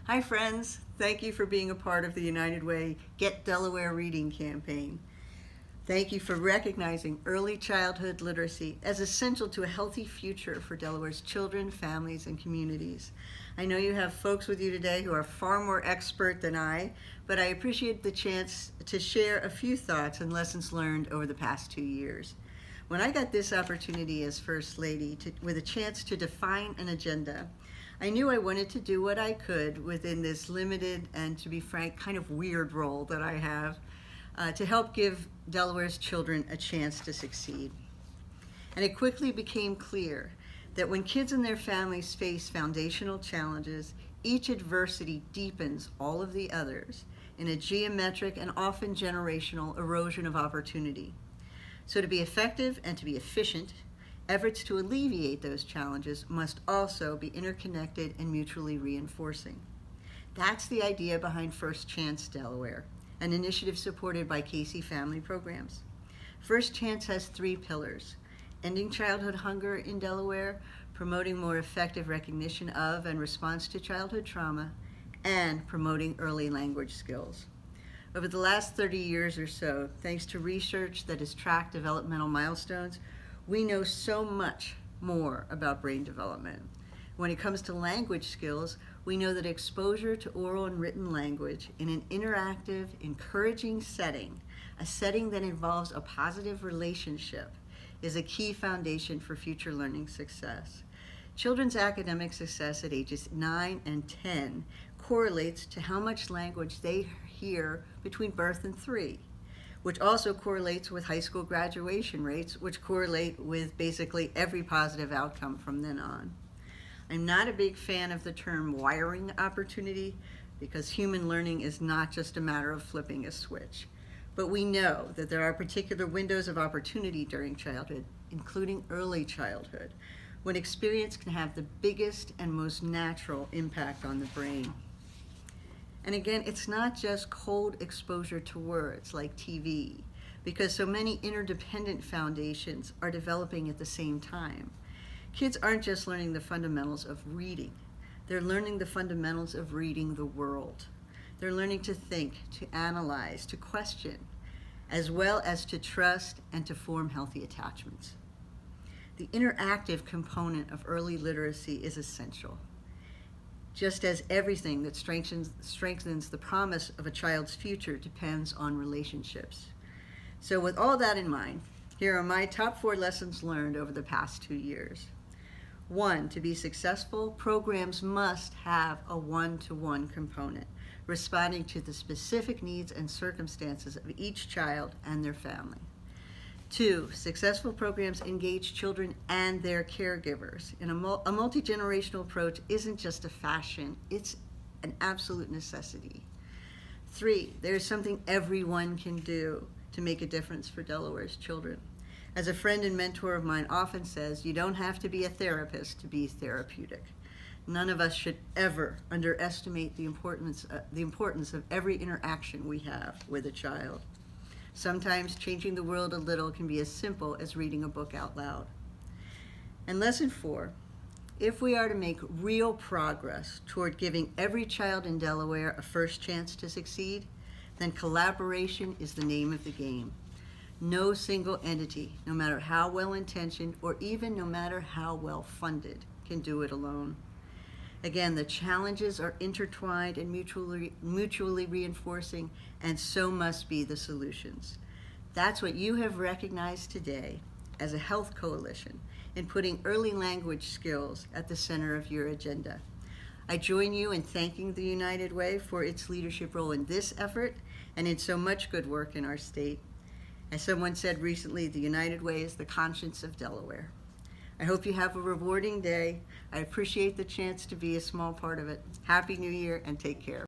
Hi friends, thank you for being a part of the United Way Get Delaware Reading campaign. Thank you for recognizing early childhood literacy as essential to a healthy future for Delaware's children, families, and communities. I know you have folks with you today who are far more expert than I, but I appreciate the chance to share a few thoughts and lessons learned over the past 2 years. When I got this opportunity as First Lady with a chance to define an agenda, I knew I wanted to do what I could within this limited and, to be frank, kind of weird role that I have to help give Delaware's children a chance to succeed. And it quickly became clear that when kids and their families face foundational challenges, each adversity deepens all of the others in a geometric and often generational erosion of opportunity. So to be effective and to be efficient, efforts to alleviate those challenges must also be interconnected and mutually reinforcing. That's the idea behind First Chance Delaware, an initiative supported by Casey Family Programs. First Chance has 3 pillars: ending childhood hunger in Delaware, promoting more effective recognition of and response to childhood trauma, and promoting early language skills. Over the last 30 years or so, thanks to research that has tracked developmental milestones, we know so much more about brain development. When it comes to language skills, we know that exposure to oral and written language in an interactive, encouraging setting, a setting that involves a positive relationship, is a key foundation for future learning success. Children's academic success at ages 9 and 10 correlates to how much language they hear between birth and 3, which also correlates with high school graduation rates, which correlate with basically every positive outcome from then on. I'm not a big fan of the term wiring opportunity because human learning is not just a matter of flipping a switch. But we know that there are particular windows of opportunity during childhood, including early childhood, when experience can have the biggest and most natural impact on the brain. And again, it's not just cold exposure to words like TV, because so many interdependent foundations are developing at the same time. Kids aren't just learning the fundamentals of reading, they're learning the fundamentals of reading the world. They're learning to think, to analyze, to question, as well as to trust and to form healthy attachments. The interactive component of early literacy is essential. Just as everything that strengthens the promise of a child's future depends on relationships. So with all that in mind, here are my top 4 lessons learned over the past 2 years. 1, to be successful, programs must have a one-to-one component, responding to the specific needs and circumstances of each child and their family. 2, successful programs engage children and their caregivers. And a multi-generational approach isn't just a fashion, it's an absolute necessity. 3, there's something everyone can do to make a difference for Delaware's children. As a friend and mentor of mine often says, you don't have to be a therapist to be therapeutic. None of us should ever underestimate the importance of every interaction we have with a child. Sometimes changing the world a little can be as simple as reading a book out loud. And lesson 4, if we are to make real progress toward giving every child in Delaware a first chance to succeed, then collaboration is the name of the game. No single entity, no matter how well-intentioned or even no matter how well-funded, can do it alone. Again, the challenges are intertwined and mutually reinforcing, and so must be the solutions. That's what you have recognized today as a health coalition in putting early language skills at the center of your agenda. I join you in thanking the United Way for its leadership role in this effort and in so much good work in our state. As someone said recently, the United Way is the conscience of Delaware. I hope you have a rewarding day. I appreciate the chance to be a small part of it. Happy New Year and take care.